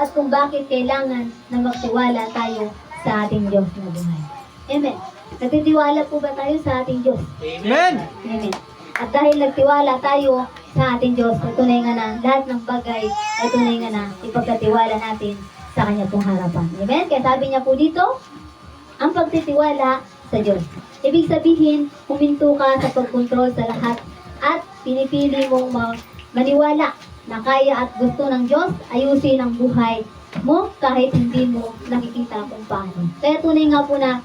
at kung bakit kailangan na magtiwala tayo sa ating Diyos na buhay. Amen. Nagtitiwala po ba tayo sa ating Diyos? Amen. Amen. At dahil nagtiwala tayo sa ating Diyos, ay tunay nga na lahat ng bagay ay tunay nga na ipagkatiwala natin sa Kanya pong harapan. Amen? Kaya sabi niya po dito, ang pagtitiwala sa Diyos. Ibig sabihin, huminto ka sa pagkontrol sa lahat at pinipili mong maniwala na kaya at gusto ng Diyos ayusin ang buhay mo kahit hindi mo nakikita kung paano. Kaya tunay nga po na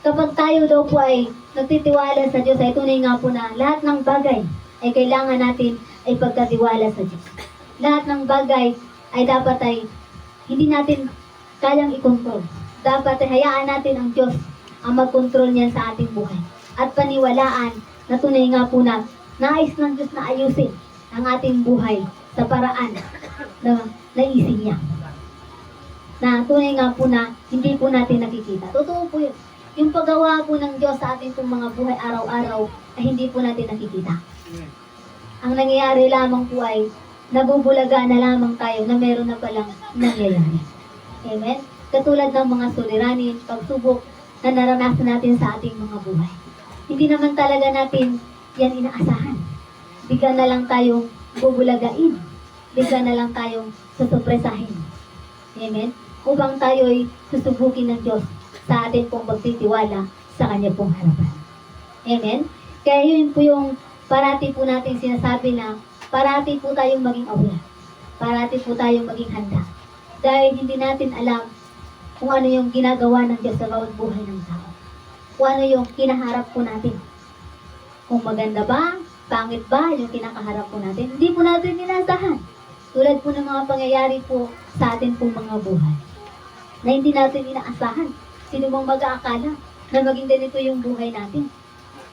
kapag tayo daw po ay nagtitiwala sa Diyos, ay tunay nga po na lahat ng bagay ay kailangan natin ay pagkatiwala sa Diyos. Lahat ng bagay ay dapat ay hindi natin kayang i-control. Dapat ay hayaan natin ang Diyos ang mag-control niyan sa ating buhay. At paniwalaan na tunay nga po na nais ng Diyos na ayusin ang ating buhay sa paraan na naisip niya. Na tunay nga po na hindi po natin nakikita. Totoo po yun. Yung paggawa po ng Diyos sa ating pong mga buhay araw-araw ay hindi po natin nakikita. Ang nangyayari lamang po ay nabubulaga na lamang tayo na meron na palang nangyayari. Amen? Katulad ng mga suliranin, pagsubok na naranasan natin sa ating mga buhay. Hindi naman talaga natin yan inaasahan. Bigla na lang tayong bubulagain. Bigla na lang tayong susupresahin. Amen? Upang tayo'y susubukin ng Diyos sa atin pong magtitiwala sa Kanya pong harapan. Amen? Kaya yun po yung parati po natin sinasabi na parati po tayong maging aware. Parati po tayong maging handa. Dahil hindi natin alam kung ano yung ginagawa ng Diyos sa bawat buhay ng tao. Kung ano yung kinaharap po natin. Kung maganda ba, pangit ba yung kinakaharap po natin. Hindi po natin inasahan. Tulad po ng mga pangyayari po sa atin pong mga buhay. Na hindi natin inaasahan. Sino bang mag-aakala na maging ganito yung buhay natin?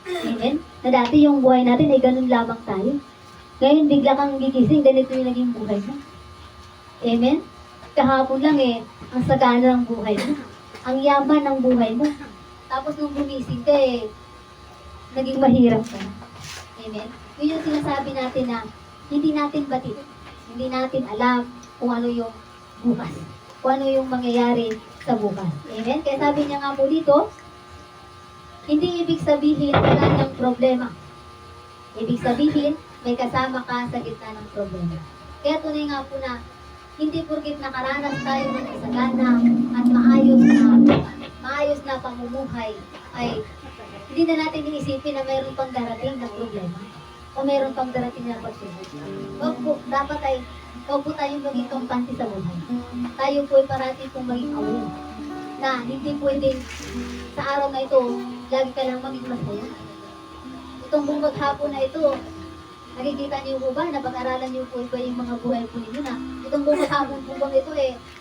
Amen? Na dati yung buhay natin ay ganun lamang tayo. Ngayon bigla kang gigising, ganito yung naging buhay mo. Amen? Kahapon lang ang sagana ng buhay mo. Ang yaman ng buhay mo. Tapos nung gumising ka naging mahirap ka. Amen? Yun yung sinasabi natin na hindi natin batid. Hindi natin alam kung ano yung bukas. Kung ano yung mangyayari sa bukas. Amen? Kaya sabi niya nga po dito, hindi ibig sabihin wala ng problema. Ibig sabihin, may kasama ka sa gitna ng problema. Kaya tunay nga po na hindi porkit nakaranas tayo ng kasagana at maayos na pamumuhay ay hindi na natin iisipin na mayroon pang darating na problema o mayroon pang darating na pagsubok. Dapat ay huwag po tayong maging kampante sa buhay. Tayo po ay parati pong maging aware na hindi pwedeng sa araw na ito lagi ka lang maging masaya. Itong buong maghapon na ito, nakikita niyo po ba, napag-aralan niyo po ba yung mga buhay po ninyo na itong buong maghapon po bang ito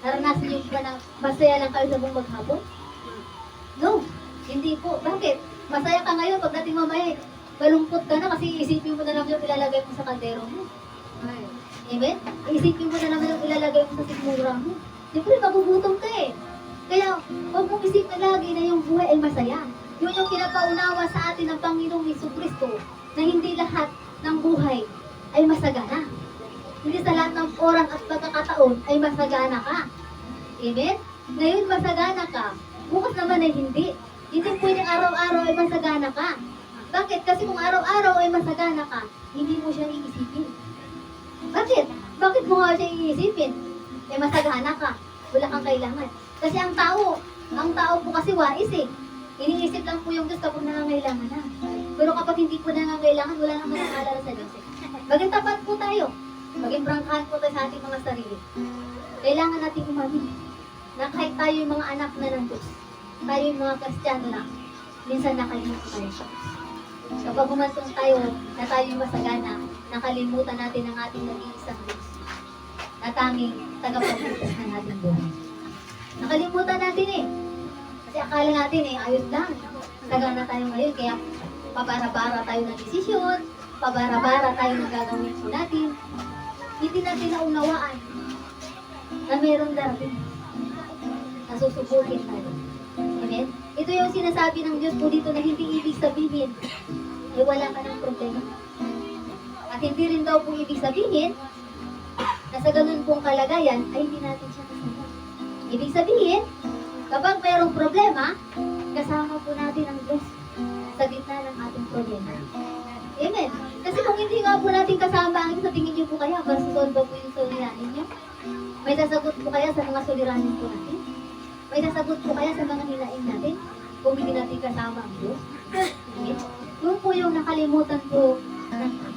naranasan niyo ba na masaya lang kayo sa buong maghapon? No, hindi po. Bakit? Masaya ka ngayon, pagdating mamaya, malungkot ka na kasi isipin mo na lang yung ilalagay mo sa kaldero mo. Amen? Isipin mo na lang yung ilalagay mo sa sigmura mo. Siyempre, magugutom ka Kaya, huwag mong isipin lagi na yung buhay ay masaya. Yun yung pinapaunawa sa atin ng Panginoong Jesucristo na hindi lahat ng buhay ay masagana. Hindi sa lahat ng oras at pagkakataon ay masagana ka. Amen? Ngayon masagana ka, bukas naman ay hindi. Hindi pwedeng araw-araw ay masagana ka. Bakit? Kasi kung araw-araw ay masagana ka, hindi mo siya iisipin. Bakit? Bakit mo nga siya iisipin? Masagana ka. Wala kang kailangan. Kasi ang tao po kasi wais Iniisip lang po yung Diyos kapag nangangailangan na. Pero kapag hindi po nangangailangan, wala nang maaalala sa Diyos Maging tapat po tayo. Maging prangkahan po tayo sa ating mga sarili. Kailangan natin umamin na kahit tayo yung mga anak na ng Diyos, tayo yung mga Kristiyano na, minsan nakalimutan tayo siya. Kapag humantong tayo na tayo yung masagana, nakalimutan natin ang ating nag-iisang Diyos na tanging tagapagligtas ng ating buhay. Nakalimutan natin Kasi akala natin ayos lang. Sagana tayo ngayon, kaya pabara-bara tayo ng desisyon, pabara-bara tayo ng gagawin po natin. Hindi natin naunawaan na meron darating. Nasusubukin tayo. Amen? Ito yung sinasabi ng Diyos po dito na hindi ibig sabihin wala ka ng problema. At hindi rin daw po ibig sabihin na sa ganun pong kalagayan ay hindi natin siya kasama. Ibig sabihin, kapag mayroong problema, kasama po natin ang Diyos sa gitna ng ating problema. Amen. Kasi kung hindi nga po natin kasama ang Diyos, sa tingin niyo po kaya, masusunod ba po yung suliranin niyo? May sasagot po kaya sa mga suliranin po natin? May sasagot po kaya sa mga hilain natin? Kung hindi natin kasama ang Diyos? Amen. Yun po yung nakalimutan po ng tao.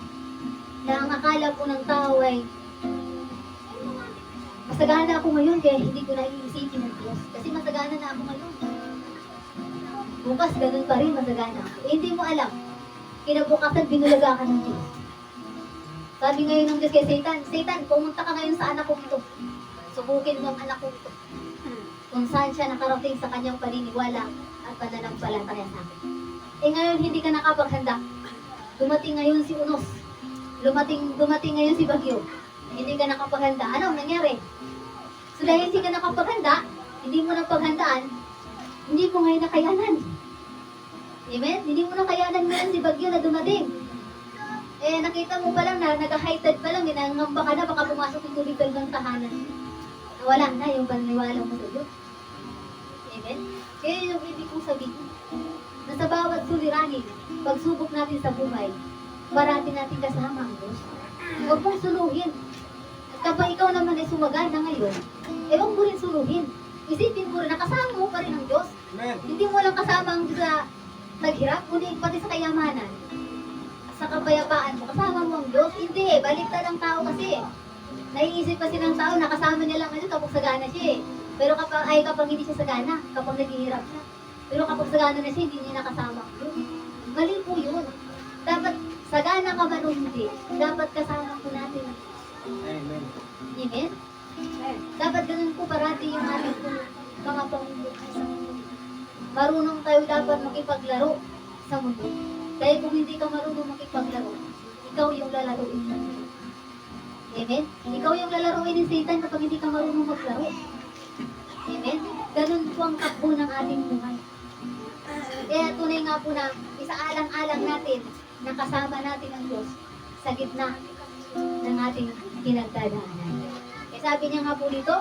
Na ang akala po ng tao ay masagana ako ngayon kaya hindi ko na iisipin ng Diyos. Kasi masagana na ako ngayon. Bukas ganun pa rin masagana ako. Eh, hindi mo alam. Kinabukasan binulaga ka ng Diyos. Sabi ngayon ng Diyos kay Satan, Satan, pumunta ka ngayon sa anak ko ito. Subukin mo ang anak ko ito. Kung saan siya nakarating sa kanyang paniniwala at pananampalataya sa akin. Eh ngayon hindi ka nakapaghanda. Dumating ngayon si Unos. Dumating ngayon si Bagyo. Hindi ka nakapaghanda. Ano nangyari? So dahil hindi ka nakapaghanda, hindi mo napaghandaan, hindi mo ngayon nakayanan. Amen? Hindi mo nakayanan ngayon si Bagyo na dumating. Eh nakita mo pa lang na nag-high tide pa lang, nangamba ka na, baka pumasok yung tubig ng tahanan. Nawala na yung paniniwala mo sa Diyos. Amen? Kaya yung ibig kong sabihin, na sa bawat suliranin, pagsubok natin sa buhay, parati natin kasama ang Diyos. Huwag mong suluhin. At kapag ikaw naman ay sumagana ngayon, huwag mo rin suluhin. Isipin mo rin, nakasama mo pa rin ang Diyos. Amen. Hindi mo lang kasama ang Diyos sa naghirap, kundi pati sa kayamanan. Sa kapayapaan mo, kasama mo ang Diyos. Hindi, baliktad ang tao kasi. Naiisip kasi ng tao, nakasama niya lang ngayon kapag sagana siya eh. Pero kapag hindi siya sagana, kapag naghihirap siya. Pero kapag sagana na siya, hindi niya nakasama ang Diyos. Mali po yun. Dapat sagana ka man o hindi, dapat kasama po natin. Amen. Amen? Dapat ganun po parati yung ating mga pamumuhay sa mundo. Marunong tayo dapat makipaglaro sa mundo. Dahil kung hindi ka marunong makipaglaro, ikaw yung lalaruin mo. Amen? Ikaw yung lalaruin ni Satan kapag hindi ka marunong maglaro. Amen? Ganun po ang takbo ng ating buhay. Kaya tunay nga po na isaalang-alang natin na kasama natin ang Diyos sa gitna ng ating pinagdadaanan. Eh sabi niya nga po dito,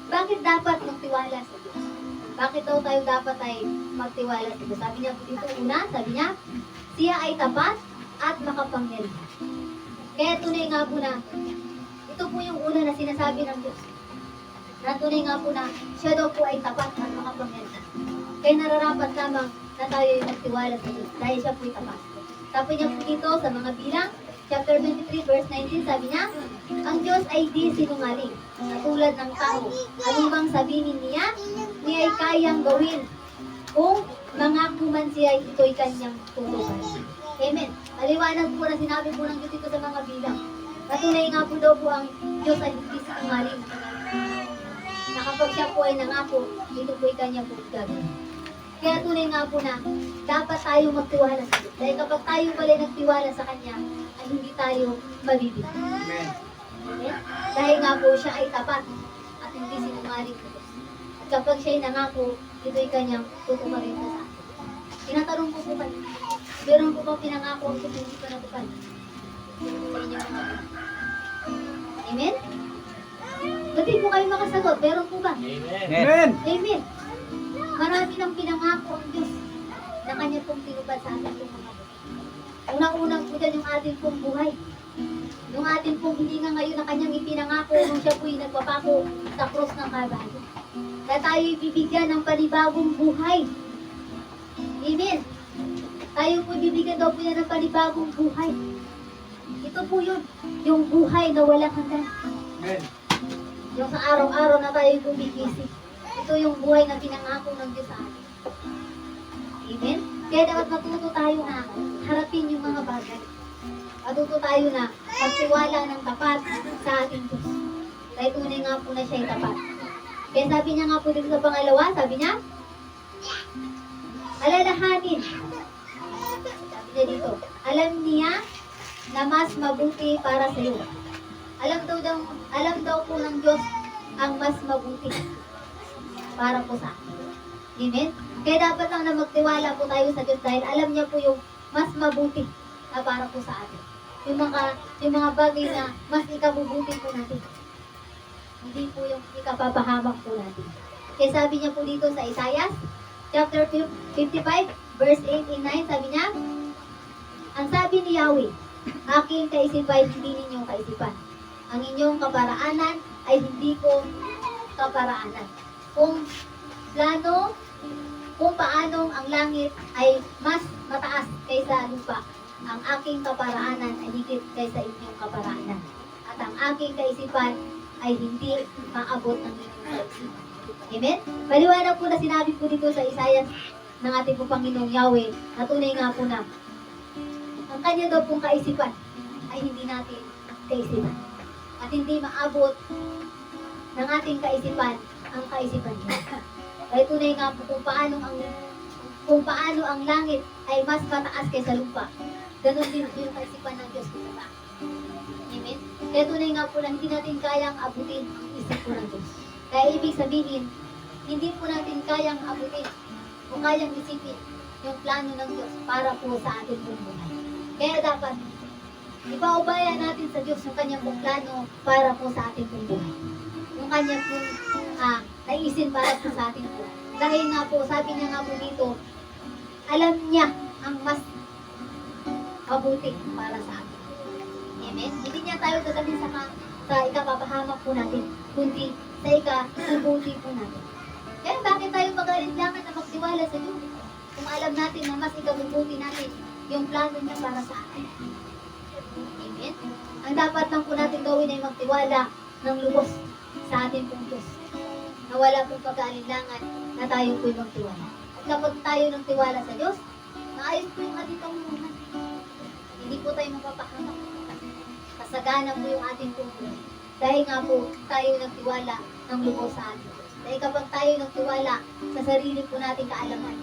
bakit dapat magtiwala sa Diyos? Bakit daw tayo dapat ay magtiwala sa Diyos? Sabi niya po dito, una, sabi niya, siya ay tapat at makapangyarihan. Kaya tunay nga po na, ito po yung una na sinasabi ng Diyos. Na tunay nga po na, siya daw po ay tapat at makapangyarihan. Kaya nararapat lamang na tayo ay magtiwala sa Diyos dahil siya po ay tapat. Sabi niya po dito sa mga bilang, chapter 23, verse 19, sabi niya, ang Diyos ay di sinungaling, katulad ng tao. Anong bang sabihin niya ay kayang gawin. Kung mangako man siya, ito'y kanyang tutupan. Amen. Maliwanag po na sinabi po ng Diyos dito sa mga bilang. Katunay nga po daw po ang Diyos ay di sinungaling. Na kapag siya po ay nangako, ito po ay kanyang gagawin. Kaya tunay nga po na dapat tayo magtiwala sa Diyos. Dahil kapag tayo pala nagtiwala sa Kanya, ay hindi tayo mabibigyan. Amen. Amen? Dahil nga po siya ay tapat at hindi sinungaling sa Diyos. At kapag siya ay nangako, ito'y Kanyang tutuparin sa atin. Tinatanong ko po kayo, meron po ba pinangako ang Diyos hindi pa natupad? Sa inyo mga kapatid. Amen? Ba't di po kayo makasagot? Meron po ba? Amen. Amen. Marami nang pinangako ang Diyos na Kanya pong tinupad sa ating mga buhay. Unang-unang po dyan yung ating pong buhay. Yung ating pong hininga ngayon na Kanyang ipinangako nung siya po'y nagpapako sa cross ng Kalbaryo. Na tayo'y bibigyan ng panibagong buhay. Amen. Tayo po'y bibigyan daw po yan ng panibagong buhay. Ito po yun, yung buhay na walang hanggan. Amen. Yung sa araw-araw na tayo'y gumigising. Ito yung buhay na pinangako ng Diyos sa atin. Amen? Kaya dapat matuto tayo na harapin yung mga bagay. Matuto tayo na magtiwala ng tapat sa ating Diyos. Dahil tunay nga po na siya ay tapat. Kaya sabi niya nga po dito sa pangalawa, sabi niya, alalahanin. Sabi niya dito, alam niya na mas mabuti para sa iyo. Alam daw po ng Diyos ang mas mabuti para po sa atin. Amen? Kaya dapat lang na magtiwala po tayo sa Diyos dahil alam niya po yung mas mabuti na para po sa atin. Yung mga bagay na mas ikabubuti po natin. Hindi po yung ikapapahamak po natin. Kaya sabi niya po dito sa Isaiah, chapter 55, verse 8 and 9, sabi niya, ang sabi ni Yahweh, aking kaisipan, hindi ninyong kaisipan. Ang inyong kaparaanan ay hindi ko kaparaanan. Kung plano, kung paanong ang langit ay mas mataas kaysa lupa, ang aking kaparaanan ay higit kaysa inyong kaparaanan. At ang aking kaisipan ay hindi maabot ng inyong kaisipan. Amen? Paliwanag po na sinabi po dito sa Isaiah ng ating po Panginoong Yahweh, na tunay nga po na ang kanya daw pong kaisipan ay hindi natin kaisipan. At hindi maabot ng ating kaisipan ang kaisipan niya. Kaya tunay nga po kung paano ang langit ay mas mataas kaysa lupa. Ganon din po yung kaisipan ng Diyos kung sa Amen? Kaya tunay nga po na hindi natin kayang abutin ang isip po ng Diyos. Kaya ibig sabihin, hindi po natin kayang abutin o kayang isipin yung plano ng Diyos para po sa ating pong buhay. Kaya dapat, ipaubaya natin sa Diyos yung kanyang pong plano para po sa ating pong buhay. Yung kanyang pong naisin para po sa ating buhay. Dahil nga po, sabi niya nga po dito, alam niya ang mas mabuti para sa atin. Amen? Hindi niya tayo sasabihin sa ikapapahamak po natin, kundi sa ikabubuti po natin. Kaya bakit tayo mag-alinlangan na magtiwala sa Diyos? Kung alam natin na mas ikabubuti natin yung plano niya para sa atin. Amen? Ang dapat lang po natin gawin ay magtiwala ng lubos sa ating pong Diyos. Na wala pong pag-aalinlangan na tayo po'y magtiwala. At kapag tayo ng tiwala sa Diyos, naayos po yung ating pamumuhan. Hindi po tayo mapapahamak. Kasagana po yung ating pong buhay. Dahil nga po tayo nagtiwala ng lubos sa ating Diyos. Dahil kapag tayo nagtiwala sa sarili po nating kaalaman,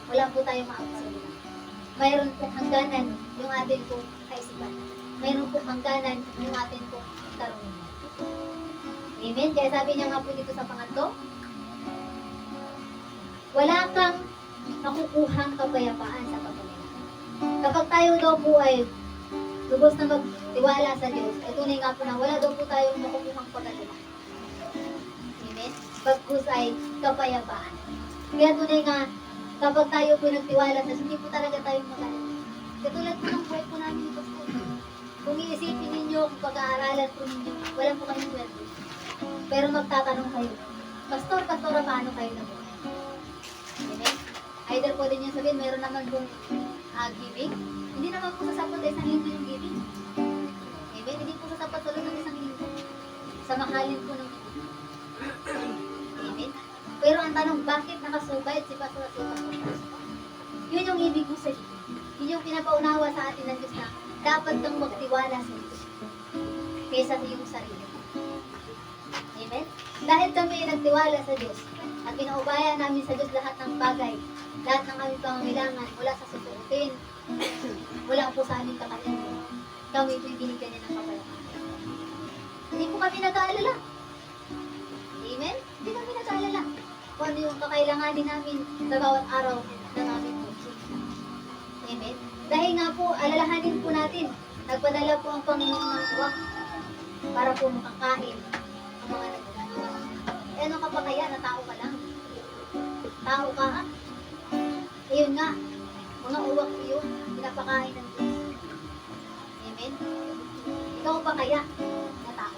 wala po tayong maabot sa Diyos. Mayroon pong hangganan yung ating pong kaisipan. Mayroon pong hangganan yung ating pong karunungan. Amen? Kaya sabi niya nga po dito sa pangatlo, wala kang makukuhang kapayapaan sa pagkalinga. Kapag tayo daw po ay lubos na magtiwala sa Diyos, ay tunay nga po na wala daw po tayong makukuhang pagkalinga. Amen? Pagkus ay kapayapaan. Kaya tunay nga, kapag tayo po nagtiwala sa Diyos, hindi po talaga tayo mag-alala. Katulad po ng buhay po namin ito po. Kung iisipin ninyo, kung pag-aaralan po ninyo, wala po kayong sweldo. Pero magtatanong kayo, Pastora, paano kayo na po? Amen? Either po din yung sabihin, meron naman pong giving. Hindi naman po sasapat sa isang linggo yung giving. Amen? Hindi po sasapat sa loob ng isang linggo. Sa mahalin po ng giving. Amen? Pero ang tanong, bakit nakasubayad si Pastor? Yun yung ibig ko sa iyo. Yun yung pinapaunawa sa atin ng Diyos na dapat kang magtiwala sa Diyos kaysa sa iyong sarili. Amen? Dahil kami nagtiwala sa Diyos at pinaubaya namin sa Diyos lahat ng bagay, lahat ng aming pangangailangan mula sa susuotin, mula po sa aming kakainin, kami po'y binigyan niya ng kapayapaan. Hindi po kami nag-aalala. Amen? Hindi kami nag-aalala kung ano yung kakailanganin namin sa bawat araw ng aming buhay. Amen? Dahil nga po, alalahanin po natin, nagpadala po ang Panginoon ng uwak para po makakain ang mga nagdadala. Eh, ano ka pa kaya na tao ka lang? Tao ka ha? Ayun nga, mga uwak po yun, pinapakain ng Diyos. Amen? Ikaw pa kaya na tao?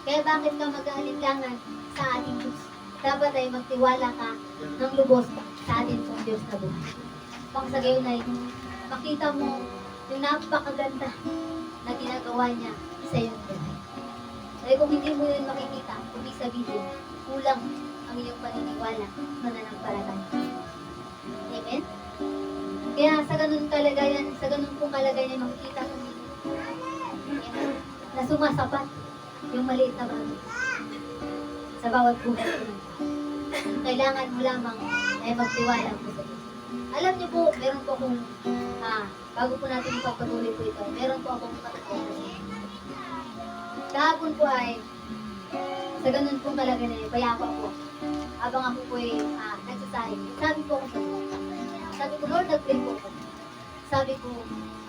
Kaya bakit ka mag-aalinlangan sa ating Diyos? Dapat ay magtiwala ka ng lubos sa ating pong Diyos na buhay. Pang sa gayon ay makita mo yung napakaganda na ginagawa niya sa iyong buhay. Dahil kung hindi mo yun makikita, ibig sabihin, kulang ang iyong paniniwala, mananampalataya. Amen? Kaya sa ganun kalagayan, sa ganun pong kalagayan, makikita mo na sumasapat yung maliit na bagay sa bawat buhay ko. Kailangan mo lamang ay magtiwala po sa Diyos. Alam niyo po, meron po akong, bago po natin ipagpatuloy po ito, meron po akong patuloy. Kahapon po ay, sa ganun pong kalagayan, payapa po. Habang ako po ay nagsasahin. Sabi po ako sa Diyos. Sabi ko, Lord, nag-pray po ako. Sabi ko,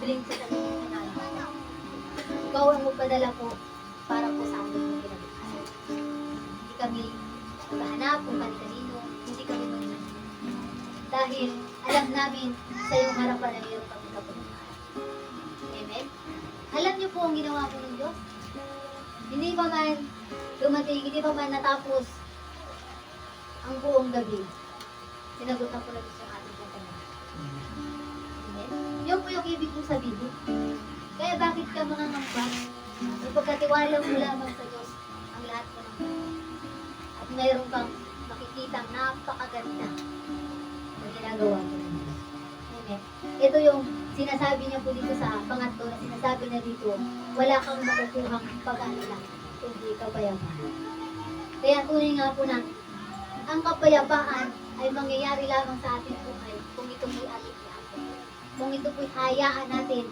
bring ko sa tingin ka na. Ikaw ang magpadala po para po sa amin. kami maghahanap kung kanino, hindi kami mag-iisip. Dahil alam namin sa iyong harapan na mayroon kami kapuntahan. Amen? Alam niyo po ang ginawa po ng Diyos? Hindi pa man dumating, hindi pa man natapos ang buong gabi. Sinagot na po na Diyos ang ating katanungan. Amen? Yun po yung ibig kong sabihin. Kaya bakit ka mga ngamba? Ipagkatiwala mo lamang sa Diyos ang lahat po ng buhay. At mayroon kang makikitang napakaganda na ginagawa ko ng Diyos. Amen. Ito yung sinasabi niya po dito sa pangatlo na sinasabi niya dito, wala kang makukuhang pag-alala kundi kapayapaan. Kaya tunay nga po na ang kapayapaan ay mangyayari lamang sa ating buhay kung ito po'y ating iatin. Kung ito po'y hayaan natin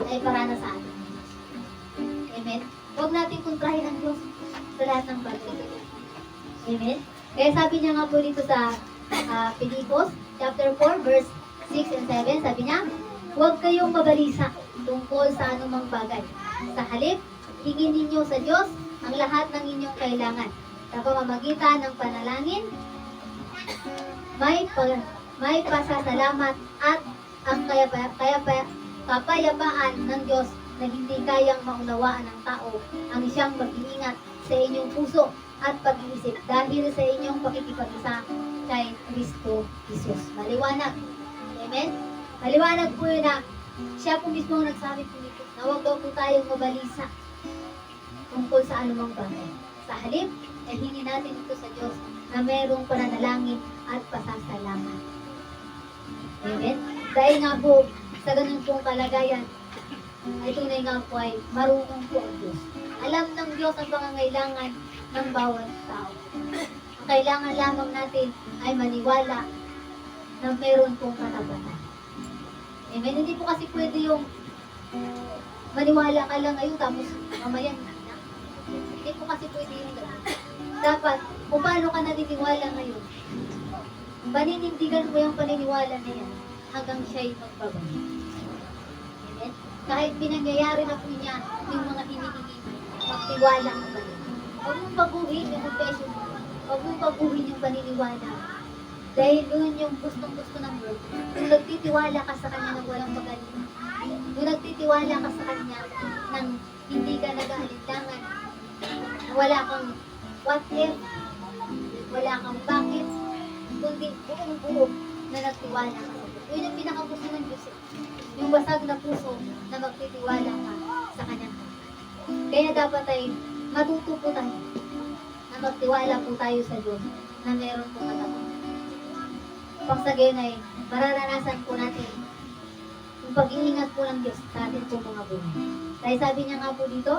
ay para na sa atin. Amen? Huwag natin kontrahin ang Diyos sa lahat ng bagay. Amen? Kaya sabi niya nga po dito sa Pilipos, chapter 4, verse 6 and 7, sabi niya, huwag kayong mabalisa tungkol sa anumang bagay. Sa halip, hingin ninyo sa Diyos ang lahat ng inyong kailangan. Sa pamamagitan ng panalangin, may pasasalamat at ang kapayapaan ng Diyos na hindi kayang maunawaan ng tao ang siyang mag-iingat sa inyong puso at pag-iisip dahil sa inyong pakikipag-isa kay Kristo Jesus. Maliwanag. Amen? Maliwanag po yun na siya po mismo ang nagsabi po nito na huwag daw po tayong mabalisa tungkol sa anumang bagay. Sa halip, ay hingi natin ito sa Diyos na mayroong pananalangin at pasasalamat. Amen? Dahil nga po, sa ganun pong kalagayan, ay tunay nga po ay marunong po ang Diyos. Alam ng Diyos ang pangangailangan ng bawat tao. Ang kailangan lamang natin ay maniwala na mayroon pong katapatan. Amen? Hindi po kasi pwede yung maniwala ka lang ngayon tapos mamaya hindi na. Hindi po kasi pwede yung gano'n. Dapat, kung paano ka naniniwala ngayon, paninindigan mo yung paniniwala na yan hanggang siya'y magbabago. Amen? Kahit pinangyayari na po niya yung mga hinihingi, magtiwala ka pa rin. Huwag mong baguhin yung confession mo. Huwag mong baguhin yung paniniwala. Dahil yun yung gustong-gusto ng Lord. Kung nagtitiwala ka sa Kanya ng walang pag-alala, kung nagtitiwala ka sa Kanya nang hindi ka nag-aalinlangan, wala kang what if, wala kang bakit, kundi buong-buo na nagtiwala ka sa Diyos. Yun yung pinakagusto ng Diyos. Yung basag na puso na magtitiwala ka sa Kanyang hanggan. Kaya dapat ay matuto po tayo na magtiwala po tayo sa Diyos na meron po katapatan. Pag sa gayon ay mararanasan po natin yung pag-iingat po ng Diyos sa atin po mga buhay. Dahil sabi niya nga po dito,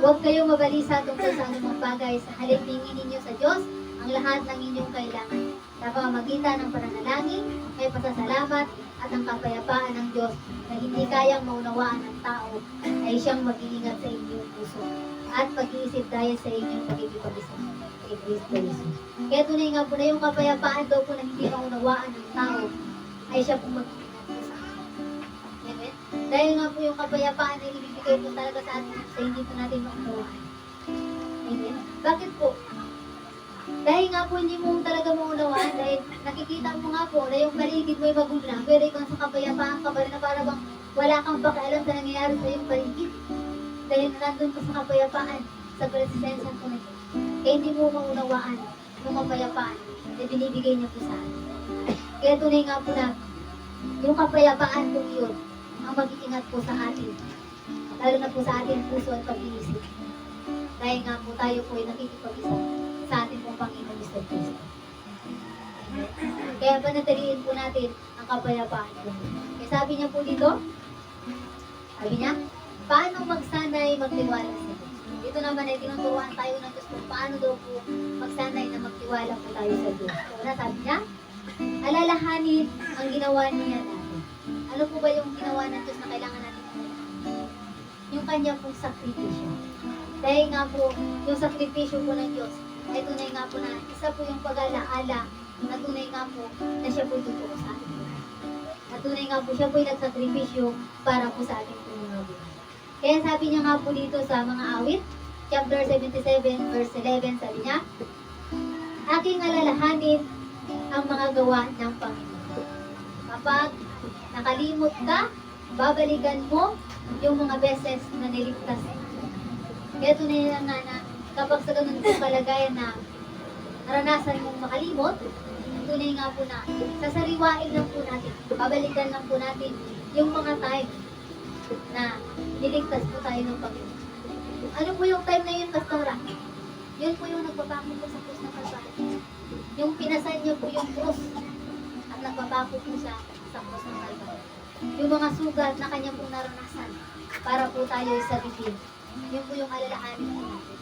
huwag kayong mabalisa tungkol sa anumang bagay, sa halip hingin ninyo sa Diyos ang lahat ng inyong kailangan. Sa pamamagitan ng pananalangin, may pasasalamat at ang kapayapaan ng Diyos na hindi kayang maunawaan ng tao ay siyang mag-iingat sa inyong puso at pag-iisip dahil sa inyong pagkikipag-isa kay Kristo Jesus. Kaya tunay nga po na yung kapayapaan daw po na hindi maunawaan ng tao ay siya pong mag-iingat po sa atin. Amen? Dahil nga po yung kapayapaan na ibibigay po talaga sa atin sa hindi po natin maunawaan. Amen? Bakit po? Dahil nga po hindi mo talaga maunawaan, dahil nakikita mo nga po na yung paligid mo ay magulang, pero ikaw sa kapayapaan ka pa rin na para bang wala kang pakialam sa nangyayari sa iyong paligid. Dahil nandun ka sa kapayapaan, sa presensya ko na Diyos. Kaya hindi mo maunawaan yung kapayapaan na binibigay niya po sa atin. Kaya tunay nga po na yung kapayapaan po yun ang mag-iingat po sa atin. Lalo na po sa ating puso at pag-iisip. Dahil nga po tayo po ay nakikipag-isa sa ating pong Panginoon Mr. Cristo. Kaya panatiliin po natin ang kapayapaan po. Kaya sabi niya po dito, sabi niya, paano magsanay magtiwala sa Diyos? Dito naman ay tinuturuan tayo ng Diyos kung paano daw po magsanay na magtiwala po tayo sa Diyos. Una, sabi niya, alalahanin ang ginawa niya natin. Ano po ba yung ginawa ng Diyos na kailangan natin? Yung kanya pong sakripisyo. Dahil nga po, yung sakripisyo po ng Diyos, ay tunay nga po na isa po yung pag-alaala na tunay nga po na siya po totoo sa atin. At tunay nga po siya po yung nagsakripisyo para po sa ating mga buhay. Kaya sabi niya nga po dito sa mga awit, chapter 77, verse 11, sabi niya, aking alalahanin ang mga gawa ng Panginoon. Kapag nakalimot ka, babalikan mo yung mga beses na niligtas. Kaya tunay lang nga na kapag sa ganun po kalagayan na naranasan mong makalimot, tunay nga po na sasariwain lang po natin, babalikan lang po natin yung mga time na niligtas po tayo ng Panginoon. Ano po yung time na yun, Pastora? Yun po yung nagpapako po sa krus ng Kalbaryo. Yung pinasan niyo po yung krus at nagpapako po siya sa krus ng Kalbaryo. Yung mga sugat na kanya pong naranasan para po tayo sa bibig. Yun po yung alalahanin po natin.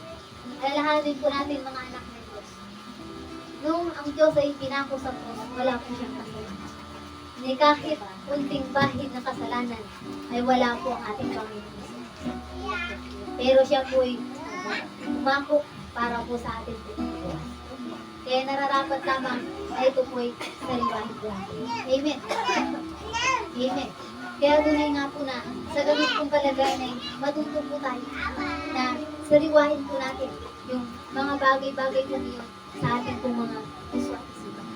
Alalahanin po natin mga anak ng Diyos. Nung ang Diyos ay pinako sa krus, wala po siyang kasalanan. Ni kahit unting bahid na kasalanan ay wala po ang ating Panginoon. Pero siya po ay umako para po sa ating pinagawa. Kaya nararapat lamang na ito po ay sariwahin po natin. Amen. Amen. Kaya tunay nga po na sa ganun pong kalagayan ay matuto po tayo na sariwahin po natin yung mga bagay-bagay po yun sa ating pong mga puso at isipan.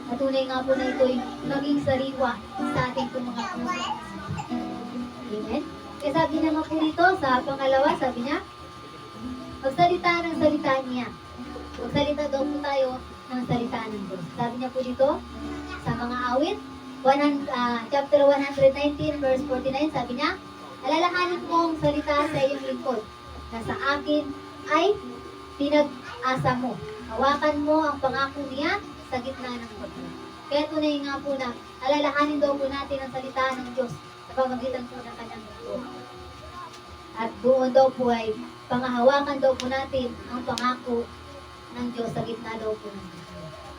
At tunay nga po na ito ay maging sariwa sa ating pong mga puso at isipan. Amen. Kaya sabi naman po dito sa pangalawa, sabi niya, magsalita ng salita niya. Magsalita daw po tayo ng salita ng Diyos. Sabi niya po dito sa mga awit, chapter 119 verse 49, sabi niya, alalahanin ko ang salita sa iyong lingkod na sa akin ay pinag-asa mo. Hawakan mo ang pangako niya sa gitna ng pagod. Kaya tunay nga po na alalahanin daw po natin ang salita ng Diyos sa pamagitan po ng kanyang lingkod. At doon daw po ay pangahawakan daw po natin ang pangako ng Diyos sa gitna daw po ng Diyos.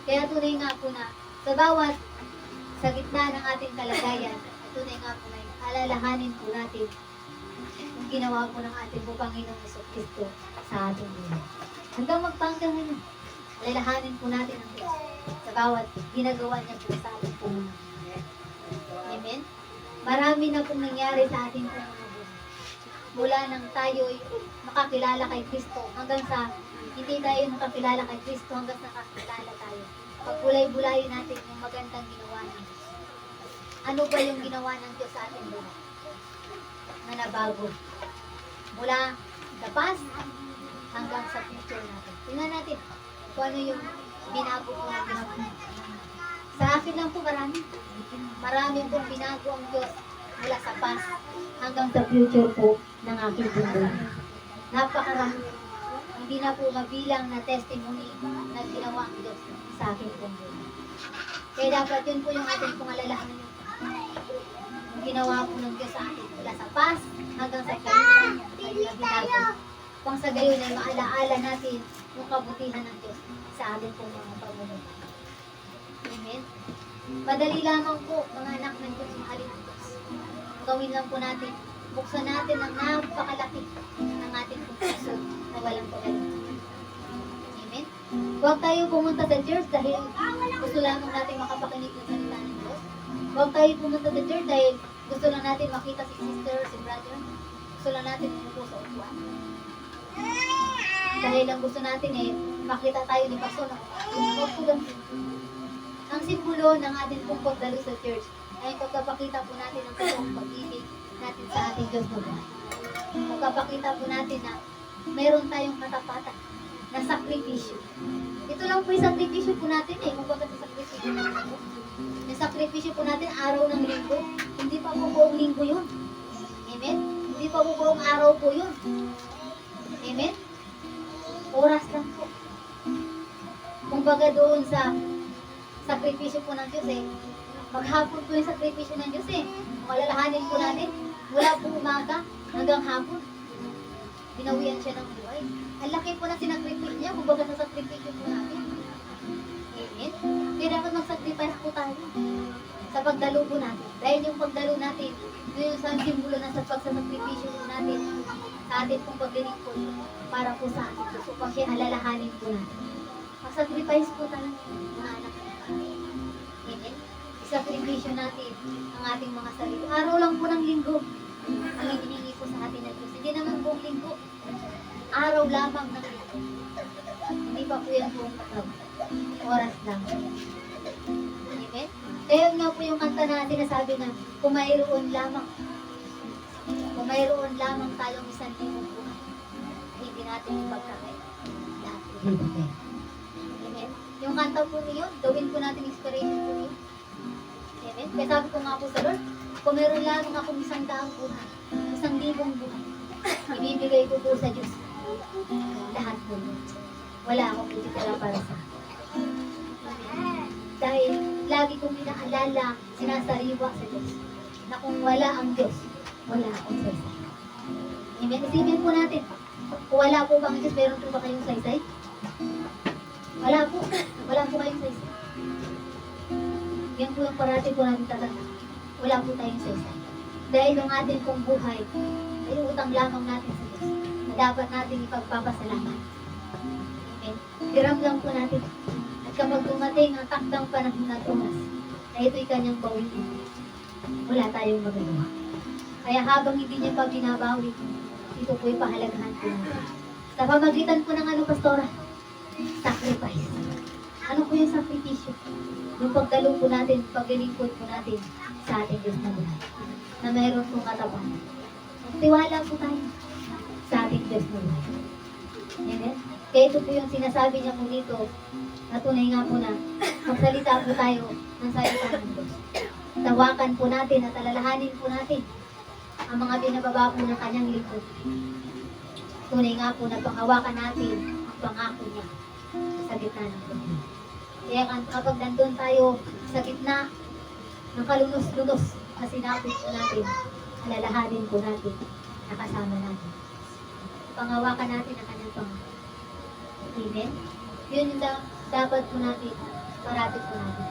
Kaya tunay nga po na sa bawat sa gitna ng ating kalagayan, at tunay nga po na alalahanin po natin ang ginawa po ng ating po Panginoong Jesucristo sa ating buhay. Hanggang magpanggang ngayon, alalahanin po natin ang Diyos sa bawat ginagawa niya po sa ating po mga buhay. Amen? Marami na pong nangyari sa ating po mga buhay. Mula nang tayo'y makakilala kay Kristo hanggang sa hindi tayo nakakilala kay Kristo hanggang sa nakakilala tayo. Pagbulay-bulayin natin yung magandang ginawa ng Diyos. Ano ba yung ginawa ng Diyos sa ating buhay? Na nabago. Mula the past hanggang sa future natin. Tingnan natin kung ano yung binago po ng Diyos. Sa akin lang po marami. Marami pong binago ang Diyos mula sa past hanggang sa future po ng aking buhay. Napakarami. Hindi na po mabilang na testimony na ginawa ang Diyos sa aking buhay. Kaya dapat yun po yung ating pong alalahanin. Yung ginawa po ng Diyos sa atin mula sa past hanggang sa future na binago. Kung sa gayon ay maalaala natin yung kabutihan ng Diyos sa ating pong mga pamumuhay. Amen? Madali lamang po mga anak ng Diyos, mahalin ng Diyos. Gawin lang po natin, buksan natin ang napakalaki ng ating puso na walang pagalitan. Amen? Huwag tayo pumunta sa church dahil gusto lamang natin makapakinig ng salita ng Diyos. Huwag tayo pumunta sa church dahil gusto lang natin makita si sister, si brother. Gusto lang natin umupo sa upuan. Dahil lang gusto natin makita tayo ni Pastor na huwag po lang. Ang simbolo ng ating pong pagdalo sa church ay pagkapakita po natin ang totoong pag-ibig natin sa ating Diyos na buhay. Pagkapakita po natin na meron tayong katapatan na sakripisyo. Ito lang po yung sakripisyo po natin kung bakit sa sakripisyo natin. Yung sakripisyo po natin araw ng linggo, hindi pa po buong linggo yun. Amen? Hindi pa po buong araw po yun. Amen? Oras lang po. Kung baga doon sa sakripisyo po ng Diyos maghapon po yung sakripisyo ng Diyos Malalahanin po natin, mula po umaga hanggang hapon. Binawian siya ng buhay. Ang laki po na sinakripisyo niya, kung baga sa sakripisyo po natin. Amen? Kaya dapat mag-sacrifice po tayo sa pagdalo po natin. Dahil yung pagdalo natin, yun yung simbolo na sa pagsasakripisyo po natin sa atin pong paglilingkod para po sa atin. So, upang siya alalahanin po natin. Mag-sacrifice po tayo, mga anak po. Amen? Isakripisyo natin ang ating mga sarili. Araw lang po ng linggo ang hinihingi po sa atin ng Diyos. Hindi naman buong linggo. araw lamang ng linggo. Hindi pa po yan buong araw. Oras lang. Amen? Kaya nga po yung kanta na sinasabi na kung mayroon lamang tayong 1,000 buhay, hindi natin ipagkakait lahat. Amen? Yung kanta po niyon, gawin po natin inspiration po niyon. Amen? Kaya sabi ko nga po sa Lord, kung meron lamang akong 100 buhay, 1,000 buhay, ibibigay ko po sa Diyos lahat po yun. Wala akong ititira para sa akin. Dahil lagi kong inaalala, sinasariwa sa Diyos, na kung wala ang Diyos, wala akong saysay. Amen? Isipin po natin, kung wala po bang Diyos, meron po ba kayong saysay? Wala po. Wala po kayong saysay. Yan po yung parati po natin tatanda. Wala po tayong saysay. Dahil yung ating pong buhay, ay utang lamang natin sa Diyos na dapat natin ipagpapasalamat. Amen? Hiram lang po natin. At kapag dumating ang takdang panahon at oras, na ito'y kanyang bawiin, wala tayong magagawa. Kaya habang hindi niya pa binabawi, ito po'y pahalagahan po natin. Sa pamagitan po ng pastora? Sacrifice. Ano po yung sakripisyo? Yung pagdalo po natin, paglilingkod po natin sa ating Diyos na buhay. Na mayroon pong katapangan. Tiwala po tayo sa ating Diyos na buhay. Amen? Kaya ito po yung sinasabi niya po dito, na tunay nga po na magsalita po tayo ng salita ng Diyos. Tawakan po natin at alalahanin po natin ang mga binababa po ng kanyang lingkod. Tunay nga po na panghawakan natin ang pangako niya sa gitna ng problema. Kaya kapag nandun tayo sa gitna ng kalunos-lunos na sinapit po natin, alalahanin po natin na kasama natin. Panghawakan natin ang kanyang pangako. Amen? Yun yung dapat po natin, parati po natin.